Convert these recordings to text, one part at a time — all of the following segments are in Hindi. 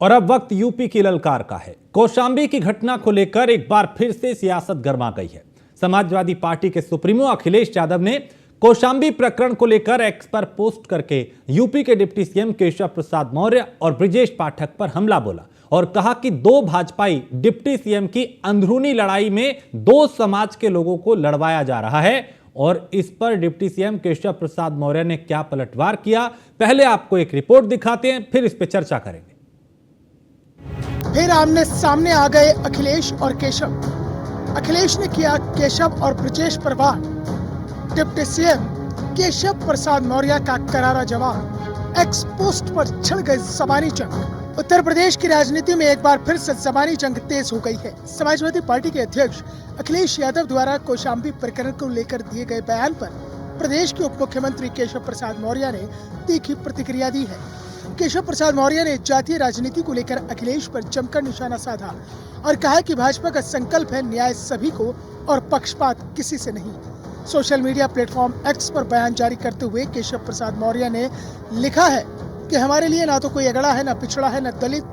और अब वक्त यूपी की ललकार का है। कौशाम्बी की घटना को लेकर एक बार फिर से सियासत गर्मा गई है। समाजवादी पार्टी के सुप्रीमो अखिलेश यादव ने कौशाम्बी प्रकरण को लेकर एक्स पर पोस्ट करके यूपी के डिप्टी सीएम केशव प्रसाद मौर्य और ब्रजेश पाठक पर हमला बोला और कहा कि दो भाजपाई डिप्टी सीएम की अंदरूनी लड़ाई में दो समाज के लोगों को लड़वाया जा रहा है। और इस पर डिप्टी सीएम केशव प्रसाद मौर्य ने क्या पलटवार किया, पहले आपको एक रिपोर्ट दिखाते हैं, फिर इस पर चर्चा करेंगे। फिर आमने सामने आ गए अखिलेश और केशव। अखिलेश ने किया केशव और ब्रजेश पर वार। डिप्टी सीएम केशव प्रसाद मौर्य का करारा जवाब। एक्स पोस्ट पर छिड़ गई जबानी जंग। उत्तर प्रदेश की राजनीति में एक बार फिर से जबानी जंग तेज हो गई है। समाजवादी पार्टी के अध्यक्ष अखिलेश यादव द्वारा कौशाम्बी प्रकरण को लेकर दिए गए बयान पर प्रदेश के उप मुख्यमंत्री केशव प्रसाद मौर्य ने तीखी प्रतिक्रिया दी है। केशव प्रसाद मौर्य ने जातीय राजनीति को लेकर अखिलेश पर जमकर निशाना साधा और कहा कि भाजपा का संकल्प है न्याय सभी को और पक्षपात किसी से नहीं। सोशल मीडिया प्लेटफॉर्म एक्स पर बयान जारी करते हुए केशव प्रसाद मौर्य ने लिखा है कि हमारे लिए ना तो कोई अगड़ा है, ना पिछड़ा है, ना दलित।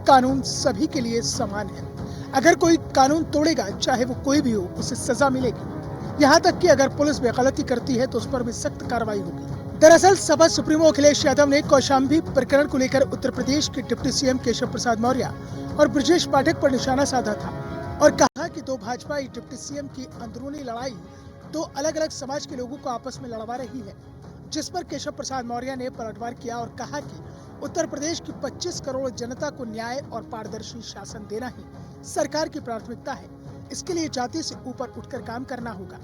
कानून सभी के लिए समान है। अगर कोई कानून तोड़ेगा, चाहे वो कोई भी हो, उसे सजा मिलेगी। यहाँ तक कि अगर पुलिस भी गलती करती है तो उस पर भी सख्त कार्रवाई होगी। दरअसल सपा सुप्रीमो अखिलेश यादव ने कौशाम्बी प्रकरण को लेकर उत्तर प्रदेश के डिप्टी सीएम केशव प्रसाद मौर्य और ब्रजेश पाठक पर निशाना साधा था और कहा कि दो भाजपा डिप्टी सीएम की अंदरूनी लड़ाई दो अलग अलग समाज के लोगों को आपस में लड़वा रही है, जिस पर केशव प्रसाद मौर्य ने पलटवार किया और कहा कि उत्तर प्रदेश की 25 करोड़ जनता को न्याय और पारदर्शी शासन देना ही सरकार की प्राथमिकता है। इसके लिए जाति से ऊपर उठकर काम करना होगा।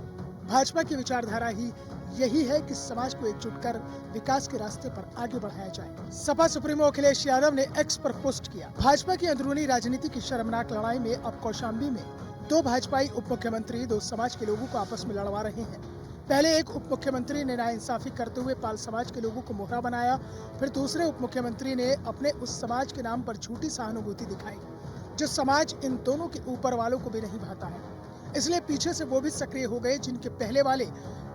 भाजपा की विचारधारा ही यही है कि समाज को एकजुट कर विकास के रास्ते पर आगे बढ़ाया जाए। सपा सुप्रीमो अखिलेश यादव ने एक्स पर पोस्ट किया, भाजपा की अंदरूनी राजनीति की शर्मनाक लड़ाई में अब कौशाम्बी में दो भाजपाई उप मुख्यमंत्री दो समाज के लोगों को आपस में लड़वा रहे हैं। पहले एक उप मुख्यमंत्री ने नाइंसाफी करते हुए पाल समाज के लोगों को मोहरा बनाया, फिर दूसरे उप मुख्यमंत्री ने अपने उस समाज के नाम पर झूठी सहानुभूति दिखाई जो समाज इन दोनों के ऊपर वालों को भी नहीं भाता है। इसलिए पीछे से वो भी सक्रिय हो गए जिनके पहले वाले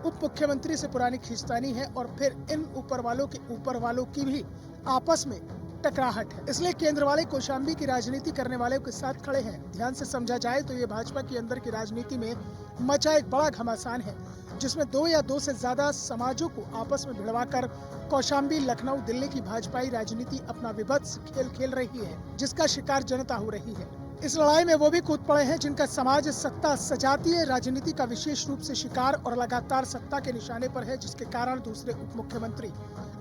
उप मुख्यमंत्री से पुरानी खींचतानी है और फिर इन ऊपर वालों के ऊपर वालों की भी आपस में टकराहट है। इसलिए केंद्र वाले कौशाम्बी की राजनीति करने वालों के साथ खड़े हैं। ध्यान से समझा जाए तो ये भाजपा के अंदर की राजनीति में मचा एक बड़ा घमासान है, जिसमें दो या दो से ज्यादा समाजों को आपस में भिड़वाकर कौशाम्बी, लखनऊ, दिल्ली की भाजपाई राजनीति अपना विभत्स खेल खेल रही है, जिसका शिकार जनता हो रही है। इस लड़ाई में वो भी कूद पड़े हैं जिनका समाज सत्ता सजातीय राजनीति का विशेष रूप से शिकार और लगातार सत्ता के निशाने पर है, जिसके कारण दूसरे उप मुख्यमंत्री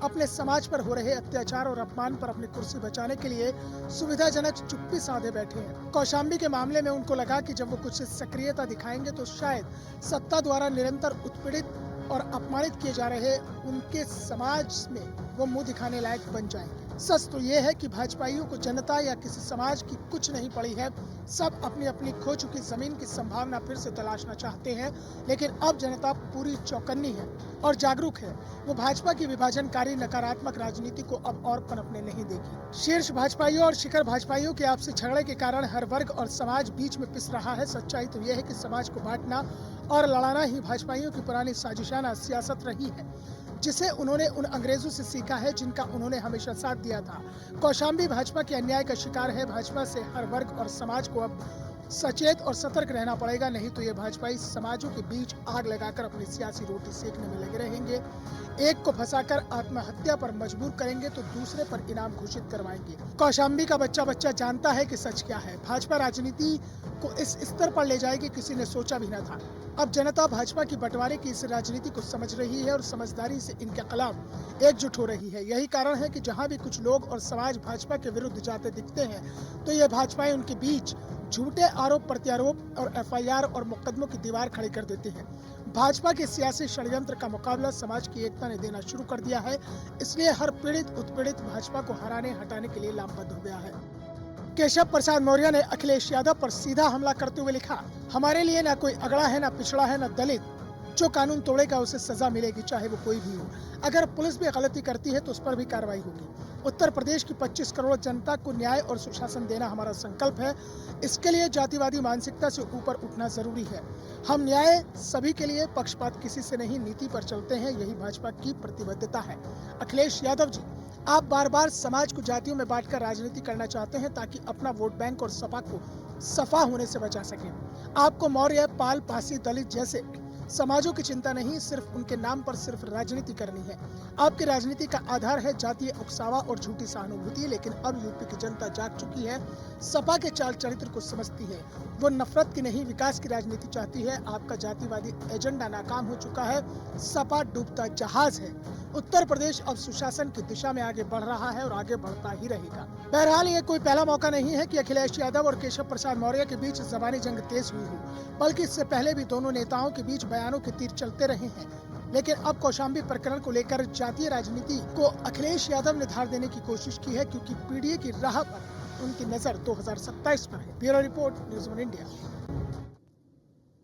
अपने समाज पर हो रहे अत्याचार और अपमान पर अपनी कुर्सी बचाने के लिए सुविधाजनक चुप्पी साधे बैठे हैं। कौशाम्बी के मामले में उनको लगा कि जब वो कुछ सक्रियता दिखाएंगे तो शायद सत्ता द्वारा निरंतर उत्पीड़ित और अपमानित किए जा रहे उनके समाज में वो मुंह दिखाने लायक बन जाएंगे। सच तो ये है कि भाजपाइयों को जनता या किसी समाज की कुछ नहीं पड़ी है। सब अपनी अपनी खो चुकी जमीन की संभावना फिर से तलाशना चाहते हैं, लेकिन अब जनता पूरी चौकन्नी है और जागरूक है। वो भाजपा की विभाजनकारी नकारात्मक राजनीति को अब और पनपने नहीं देगी। शीर्ष भाजपाइयों और शिखर भाजपाइयों के आपसी झगड़े के कारण हर वर्ग और समाज बीच में पिस रहा है। सच्चाई तो यह है कि समाज को बांटना और लड़ाना ही भाजपाइयों की पुरानी साजिशाना सियासत रही है, जिसे उन्होंने उन अंग्रेजों से सीखा है जिनका उन्होंने हमेशा साथ दिया था। कौशाम्बी भाजपा के अन्याय का शिकार है। भाजपा से हर वर्ग और समाज को अब सचेत और सतर्क रहना पड़ेगा, नहीं तो ये भाजपाई समाजों के बीच आग लगाकर अपनी सियासी रोटी सेकने में लगे रहेंगे। एक को फंसाकर आत्महत्या पर मजबूर करेंगे तो दूसरे पर इनाम घोषित करवाएंगे। कौशाम्बी का बच्चा बच्चा जानता है कि सच क्या है। भाजपा राजनीति को इस स्तर पर ले जाएगी किसी ने सोचा भी न था। अब जनता भाजपा की बंटवारे की इस राजनीति को समझ रही है और समझदारी से इनके खिलाफ एकजुट हो रही है। यही कारण है कि जहां भी कुछ लोग और समाज भाजपा के विरुद्ध जाते दिखते हैं तो ये भाजपाई उनके बीच झूठे आरोप प्रत्यारोप और एफआईआर और मुकदमों की दीवार खड़ी कर देते हैं। भाजपा के सियासी षड्यंत्र का मुकाबला समाज की एकता ने देना शुरू कर दिया है। इसलिए हर पीड़ित उत्पीड़ित भाजपा को हटाने के लिए लामबंद हो गया है। केशव प्रसाद मौर्य ने अखिलेश यादव पर सीधा हमला करते हुए लिखा, हमारे लिए ना कोई अगड़ा है, ना पिछड़ा है, ना दलित। जो कानून तोड़ेगा उसे सजा मिलेगी, चाहे वो कोई भी हो। अगर पुलिस भी गलती करती है तो उस पर भी कार्रवाई होगी। उत्तर प्रदेश की 25 करोड़ जनता को न्याय और सुशासन देना हमारा संकल्प है। इसके लिए जातिवादी मानसिकता से ऊपर उठना जरूरी है। हम न्याय सभी के लिए, पक्षपात किसी से नहीं नीति पर चलते हैं। यही भाजपा की प्रतिबद्धता है। अखिलेश यादव जी आप बार बार समाज को जातियों में बांटकर राजनीति करना चाहते हैं ताकि अपना वोट बैंक और सपा को सफा होने से बचा सकें। आपको मौर्य, पाल, पासी, दलित जैसे समाजों की चिंता नहीं, सिर्फ उनके नाम पर सिर्फ राजनीति करनी है। आपकी राजनीति का आधार है जातीय उकसावा और झूठी सहानुभूति, लेकिन अब यूपी की जनता जाग चुकी है, सपा के चाल चरित्र को समझती है। वो नफरत की नहीं, विकास की राजनीति चाहती है। आपका जातिवादी एजेंडा नाकाम हो चुका है, सपा डूबता जहाज है। उत्तर प्रदेश अब सुशासन की दिशा में आगे बढ़ रहा है और आगे बढ़ता ही रहेगा। बहरहाल ये कोई पहला मौका नहीं है कि अखिलेश यादव और केशव प्रसाद मौर्य के बीच जबानी जंग तेज हुई हो, बल्कि इससे पहले भी दोनों नेताओं के बीच बयानों के तीर चलते रहे हैं। लेकिन अब कौशाम्बी प्रकरण को लेकर जातीय राजनीति को अखिलेश यादव ने धार देने की कोशिश की है, क्योंकि पीडीए की राह पर उनकी नजर 2027 पर है। Bureau report, news 1 India.